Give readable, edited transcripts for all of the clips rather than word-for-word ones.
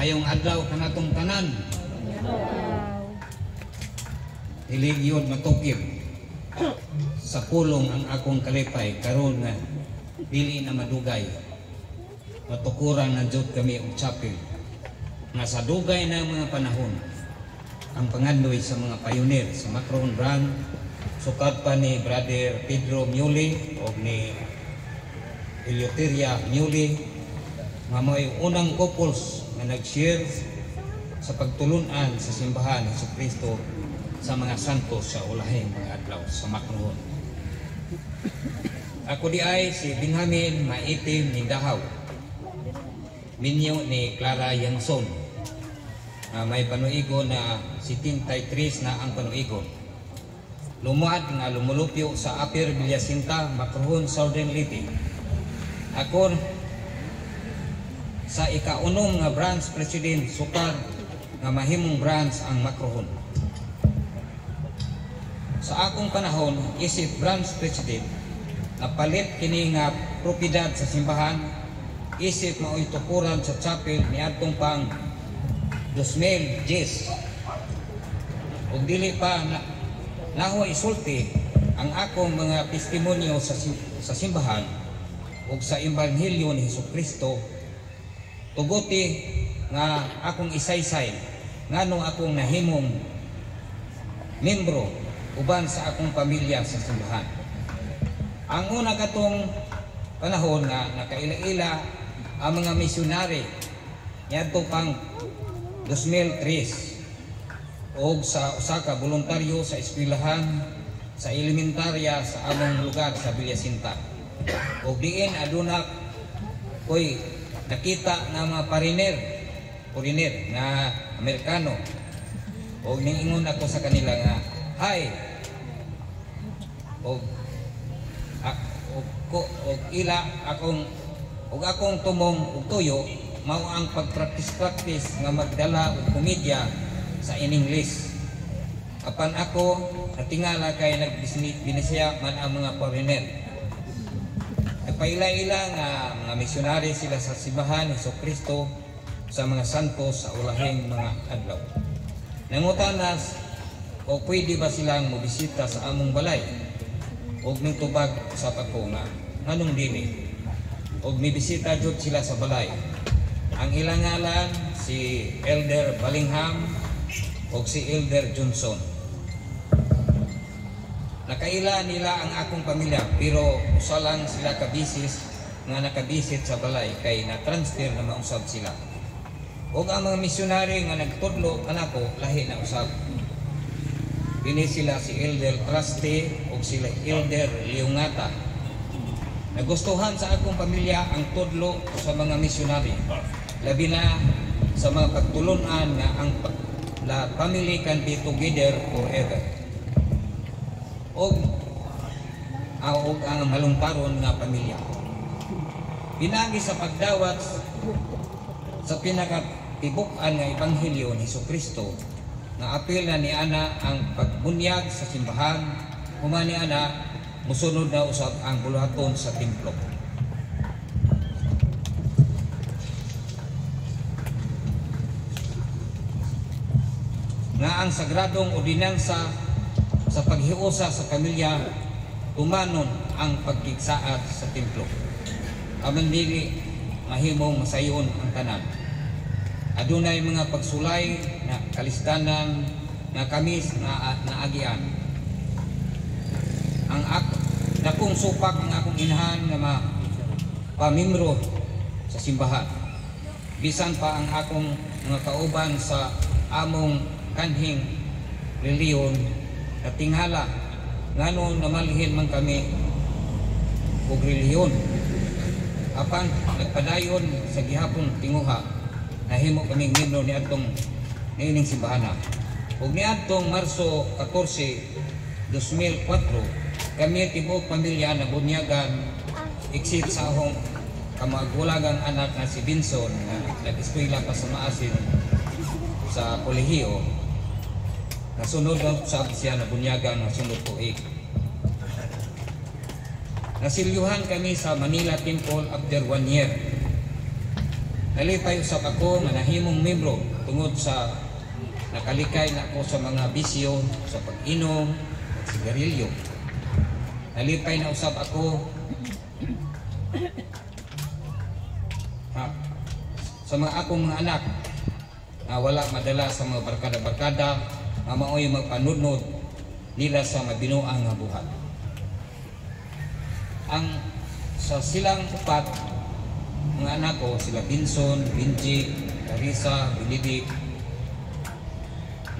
Mayong adlaw kanatong tanan. Iligyon matukib sa pulong ang akong kalipay karon nga dili na madugay. Matukuran na jud kami og chapel nga sa dugay na mga panahon ang pangandoy sa mga pioneer sa Macron brand sukad pa ni Brother Pedro Muley o ni Eleuteria Muley nga may unang couples nga nag-share sa pagtulunan sa simbahan sa Kristo sa mga santos sa ulahing mga adlaw sa Macron. Ako di ay si Benjamin Maitim Nindahaw, minyo ni Clara Yangson. May panuigon na 73 na ang panuigon. Lumuad nga lumulupyo sa Upper Villacinta, Macron, Southern Leyte. Ako sa ika-unong nga branch president sukar nga mahimong branch ang Macron. Sa akong panahon, isip branch president, napalit kini nga propiedad sa simbahan, isip mao'y tukuran sa chapel ni atong pang 2010. Ug dili pa naho isulti ang akong mga testimonyo sa simbahan ug sa Ebanghelyo ni Hesukristo, tuguti nga akong isaysay nganong akong nahimong membro uban sa akong pamilya sa simbahan. Ang una katong panahon nga nakaila-ila ang mga misyonary niadto pang 2003 og sa usa ka voluntaryo sa eskwelahan sa elementarya sa among lugar sa Villacinta. Og diin aduna koy nakita nga mga foreigner na Amerikano. Og niingon ako sa kanila nga, "Hi." Og ila akong tumong og tuyo mao ang pagpractice nga magdala og komedya sa in English. Apan ako natingala kay nagbinisaya man ang mga foreigner. Nagpaila-ila nga mga misyonary sila sa simbahan ni Hesukristo sa mga santos sa ulahing mga adlaw. Nangutanas o pwede ba silang mobisita sa among balay? Og nitubag sa ako nga nganong dili? Og mibisita jud sila sa balay. Ang ilang ngalan si Elder Ballingham o si Elder Johnson. Nakaila nila ang akong pamilya pero usa lang sila kabisis nga nakabisit sa balay kay na-transfer na mausab sila. O ang mga misyonary nga nagtudlo kanako lahi na usab. Kini sila si Elder Traste o sila Elder Leongata. Nagustuhan sa akong pamilya ang tudlo sa mga misyonary. Labi na sa mga pagtulunan nga ang family can be together forever. Og ang malungkaron nga pamilya. Pinagi sa pagdawat sa pinakatibukan nga Ebanghelyo ni Hesukristo nga apil na ni ana ang pagbunyag sa simbahan, humani ana musunod na usab ang buluhaton sa templo. Nga ang sagradong ordinansa sa paghiusa sa pamilya tumanon ang pagkigsaad sa templo. Aman dili mahimong masayon ang tanan. Adunay mga pagsulay na kalistanan nga kamis na agian. Ang dakong supak ang akong inahan nga pamimro sa simbahan. Bisan pa ang akong mga kauban sa among kanhing reliyon na tinghala ngano namalhin man kami og reliyon. Apan nagpadayon sa gihapon tinguha nahimo kaming membro ni atong niining simbahan. Ug niadtong Marso 14, 2004 kami tibuok pamilya na bunyagan except sa akong kamagulagang anak na si Binson na nag-eskwela pa sa Maasin sa kolehiyo. Nasunod sa siya na bunyagan na sunod po Nasilyuhan kami sa Manila Temple after 1 year. Nalipay usab ako nga nahimong membro tungod sa nakalikay na ako sa mga bisyo sa pag-inom at sigarilyo. Nalipay na usab ako sa mga akong mga anak na wala madala sa mga barkada-barkada nga mao'y magpanudnod nila sa mabinuang nga buhat. Ang sa silang upat mga anak ko, sila Binson, Benji, Larissa, Bilidik,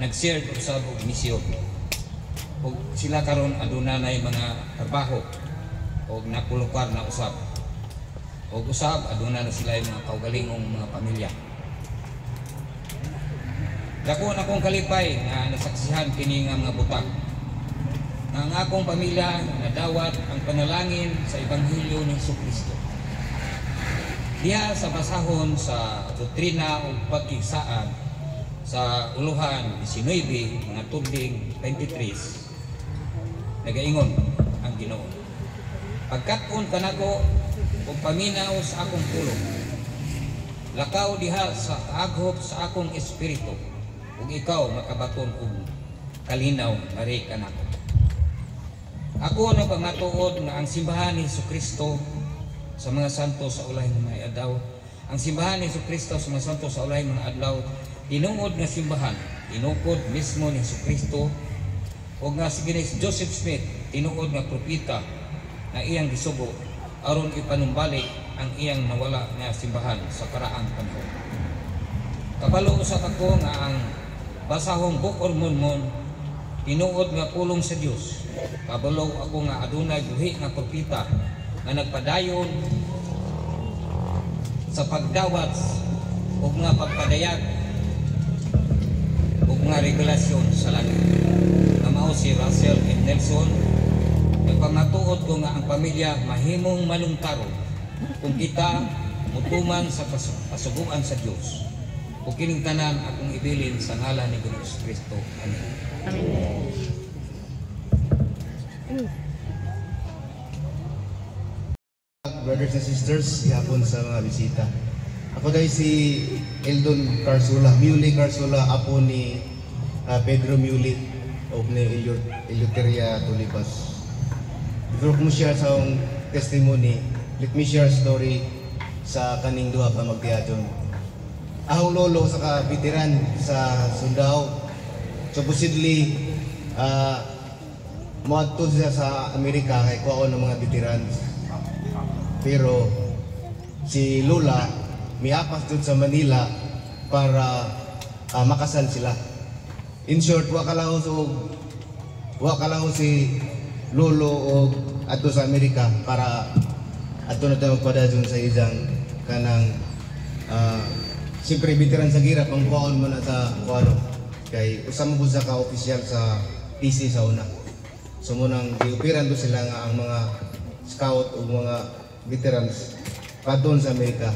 nag-share usab og misyon. Og sila karon aduna nay mga trabaho og nakulukar na usab. Og usab aduna na sila mga kaugalingong mga pamilya. Dako na akong kalipay nga nasaksihan kini nga mga butang. Ang akong pamilya nadawat ang panalangin sa Ebanghelyo ni Jesucristo. Diya sa basahon sa doktrina o pagkigsaan sa uluhan 19 mga tubig 23 nagaingon ang Ginoo. Pagkat-on kanako o paminaw sa akong pulong, lakaw diha sa aghop sa akong espiritu, ug ikaw makabaton og kalinaw mari kanako. Ako na pamatuod nga ang simbahan ni Jesucristo sa mga santo sa ulay ng mga adlaw, ang simbahan ni Jesucristo sa mga santo sa ulay ng mga adlaw, tinuod nga simbahan, tinukod mismo ni Jesucristo, o nga si Joseph Smith, tinuod nga propeta na iyang gisugo aron ipanumbalik ang iyang nawala nga simbahan sa karaang panahon. Kabalo usab ako nga ang basahong Book of Mormon tinuod nga pulong sa Dios. Kabalo ako nga adunay buhi nga propeta nga nagpadayon sa pagdawat o nga pagpadayag o nga regulasyon sa langit. Na mao si Russell M. Nelson. Nagpamatuod ko nga ang pamilya mahimong malungkaron kung kita mutuman sa kasuguan sa Dios. O kining tanan akong ibilin sa ngalan ni Ginoong Kristo. Amen. Amen. Brothers and sisters, ihapon sa mga bisita. Ako dahil si Eldon Carsula, Muli Carsula, apo ni Pedro Muli o ni Eleuteria Tulibas. Before ko mo share sa akong testimony, let me share a story sa kaning duha ka magtiadyon. Ahong lolo sa ka-veteran sa Sundao, supposedly moadto siya sa Amerika kay kuwaon ng mga veterans. Pero si Lola miapas doon sa Manila para makasal sila. In short, wa kalaho si Lolo o adto sa Amerika para adto na tayo magpadadyon sa isang kanang siyempre veteran sa gira pang kuwaon mo na sa kuwano kay usama po sa ka-opisyal sa PC sa una. So munang giupiran doon sila nga ang mga scout o mga veterans padon sa Amerika.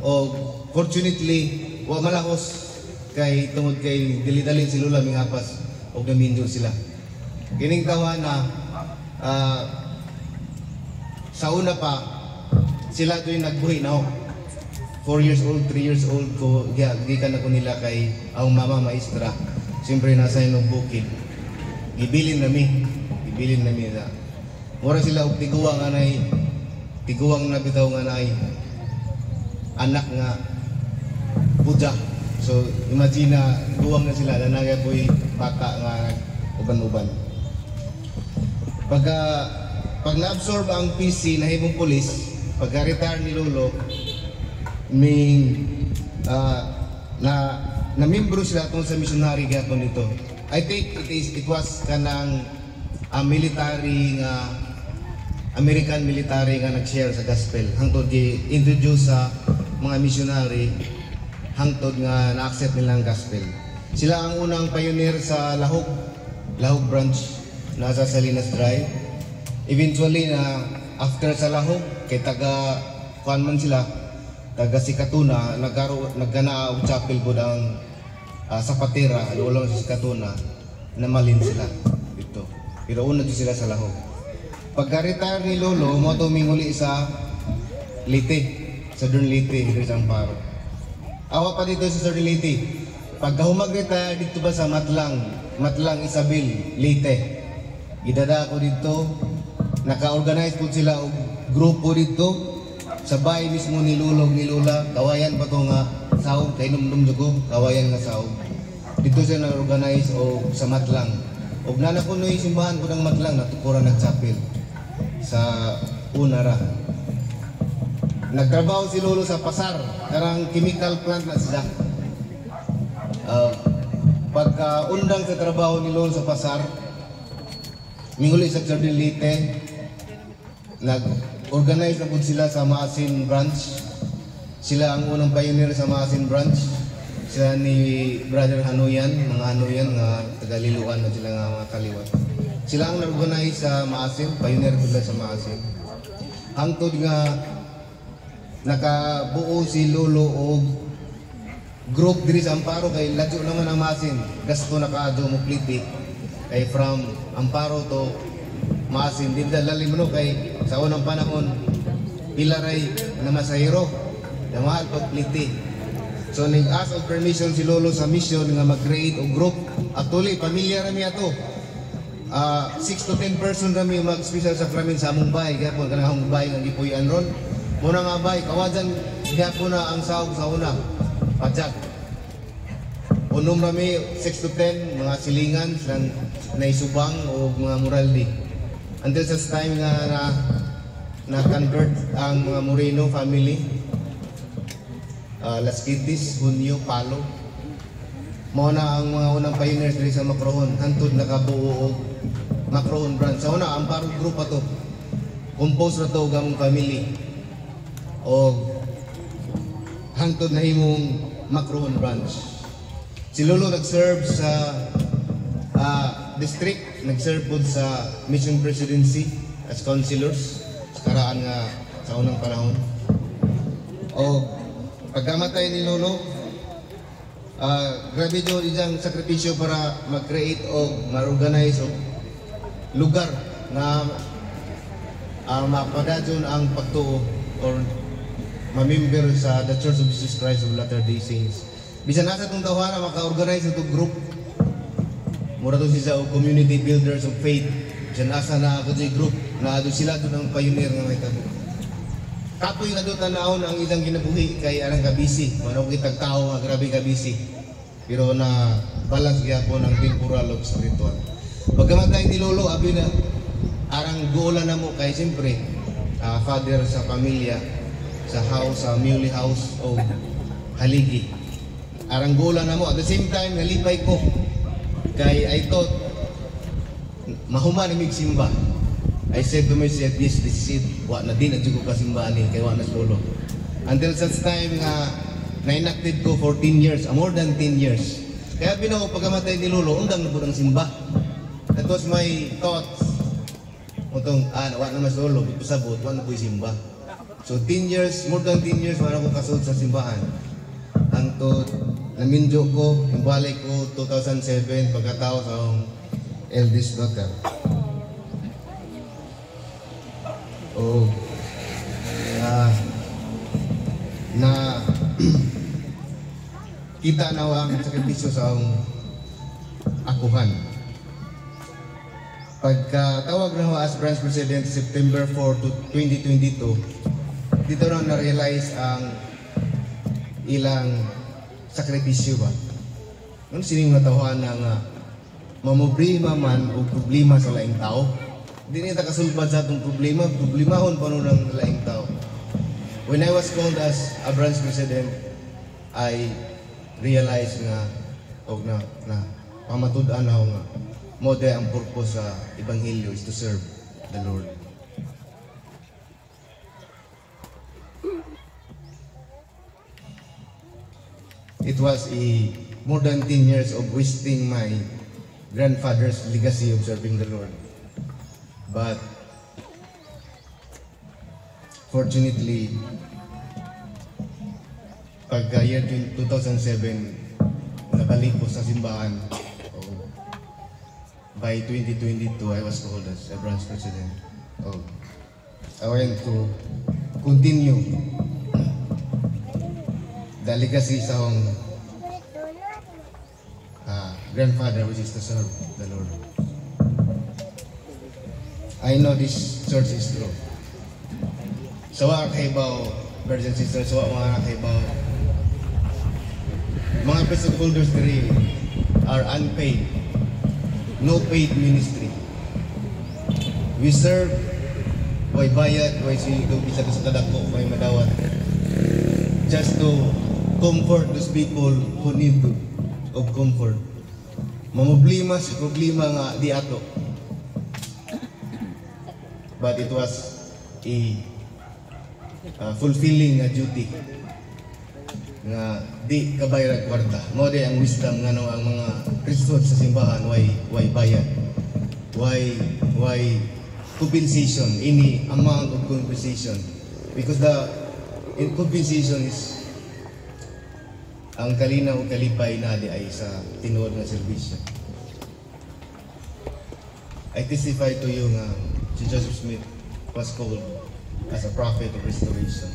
O fortunately wa malakos kay tungod kay dili-dali si Lola mingapas og naminyo sila. Kining tawa na sa una pa sila do'y nagbuhi na 4 years old, 3 years old ko gikan ako nila kay ang mama maestra. Siyempre nasa inyong bukid. Ibilin nami na mura sila og tiguang anay tiguang na bitaw nga nay anak nga budya. So imagine na tiguang na sila na nagaboy bata nga uban-uban. Pag na-absorb ang PC na himong pulis, pagka-retire ni Lolo, na membro sila tungkol sa missionary gapon nito. I think it was kanang military nga American military nga nag-share sa gospel hangtod gi-introduce sa mga missionary hangtod nga na-accept nila ang gospel. Sila ang unang pioneer sa Lahog branch na sa Salinas Drive. Eventually na after sa Lahog kay taga kuan man sila taga Sikatuna nagkana og chapel pod ang Sapatera ulo sa Sikatuna namalin sila dito. Pero una di sila sa Lahog. Pagka-retire ni Lolo mo tuminguli sa Leyte, Southern Leyte, dito sa Amparo. Awa pa dito sa Sir Leyte. Pagkahumag nita dito ba sa Matlang Isabel, Leyte. Gidada ko dito, naka-organize po sila og grupo dito sa bahay mismo ni Lulog ni Lula. Kawayan pa to nga saog, kay numdum ko, kawayan nga saog. Dito siya na-organize o sa Matlang. Og nanakunoy simbahan ko ng Matlang, natukuran ng chapel sa Unara. Nagtrabaho si Lolo sa Pasar, karang chemical plant na sila. Pagka-undang sa trabaho ni Lolo sa Pasar, minguli sa Sir Leyte, nag-organize na po sila sa Maasin Branch. Sila ang unang pioneer sa Maasin Branch. Sila ni Brother Hanuyan, mga Hanuyan nga tagaliluan na sila nga mga kaliwat. Sila ang nag-organize sa Maasin, pioneer sila sa Maasin. Hangtod nga nakabuo si Lolo o group diri sa Amparo kay ladyo naman ang Maasin. Gasto nakaadyo mo pliti kay from Amparo to Maasin. Di lalim no kay sa unang panahon pilaray na masahiro na mahal pag pliti. So nag-ask of permission si Lolo sa mission nga mag-create og group. Actually, pamilya rami ato. 6 to 10 person rami mag-special sacrament sa among bahay. Kaya po kanang bahay nga gipuy-an ron. Muna nga bahay, kawajan kaya po na ang sahog sa una. Pajak. Unom rami 6 to 10 mga silingan silang naisubang o mga muraldi. Until sa time nga na-convert ang mga Moreno family. Las Quitis, Hunyo, Palo. Mao na ang mga unang pioneers diri sa Macrohon. Hantod nakabuo og Macrohon branch. Sa una, ang parang group ato. Compose na to og among family. O hantod na himong Macrohon branch. Si Lolo nag-serve sa district, nag-serve po sa Mission Presidency as councilors sa karaan nga sa unang panahon. O pagkamatay ni Lolo, grabe doon isang sakripisyo para mag-create o ma-organize o lugar na mapadadyon ang pagtuo or mamember sa The Church of Jesus Christ of Latter-day Saints. Bisan nasa itong tawanan, maka-organize itong group. Mura to siya o community builders of faith. Bisan nasa na ako group na doon sila doon ang pioneer nga may kabuk. Kapoy na doon tanahon ang ilang ginabuhi kay Arang Kabisi. Mano ko kitag tao nga grabe Kabisi. Pero na balance kaya po ng temporal o spiritual. Pagkamatay ni Lolo, abi na arang gola na mo kay siyempre father sa pamilya, sa house, sa Muley House o Haligi. Arang gola na mo. At the same time, nalipay ko kay I thought mahuman imig simba. I said to myself, yes, this is it. Wa na din at ko kasimbahan ni kay wa na Lolo. Until such time nga na-inactive ko for 10 years, more than 10 years. Kaya binaw pagkamatay ni Lolo, undang na po ng simba. That was my thoughts. Utong, wa na mas Lolo, pasabot, wa na po simba. So 10 years, more than 10 years, wala ko kasunod sa simbahan. Hangtod, naminjo ko, imbalik ko 2007, pagkatao sa eldest daughter. Oh, na kita na ang sakripisyo sa akuhan. Pagkatawag na as branch president September 4 to 2022, dito na na-realize ang ilang sakripisyo ba. Ano sining natawahan na nga mamobrima man o problema sa laing tao. Di nita kasulbad sa itong problemahon pa nun ng laing tao. When I was called as a branch president, I realized nga o na pamatud-an ako nga mode ang purpose sa Ebanghelyo is to serve the Lord. It was more than 10 years of wasting my grandfather's legacy of serving the Lord. But fortunately, pagka year 2007, nabalik ko sa simbahan. By 2022, I was called as a branch president. I went to continue the legacy sa akong grandfather, which is to serve the Lord. I know this church is true. Sawa kaibaw, brothers and sisters, sawa mga kaibaw. Mga episode holders diri are unpaid, no paid ministry. We serve, way bayad, way sinigog, isa sa kadako, way madawat. Just to comfort those people who need of comfort. Mamoblema si problema nga di ato. But it was a fulfilling duty nga di kabayran kwarta. Mo di ang wisdom nga ang mga Kristod sa simbahan way bayad. Why compensation, any amount of compensation, because the compensation is ang kalinaw o kalipay na di ay sa tinuod ng serbisyo. I testify to you nga si Joseph Smith was called as a prophet of restoration.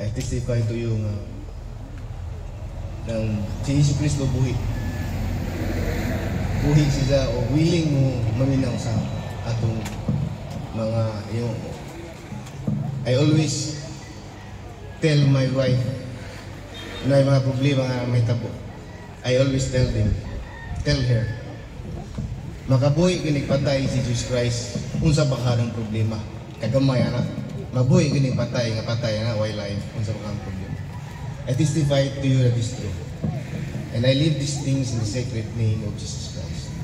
I testify to you nga nang si Jesus Cristo buhi siya o willing mo maminaw sa atong mga yung I always tell my wife na mga problema nga may tabo. I always tell her, makabuhi kinig patay si Jesus Christ unsa ba karang problema. Kagamay ana, mabuhi kinig patay na why life unsa ba karang problema. I testify to you that is true. And I leave these things in the sacred name of Jesus Christ.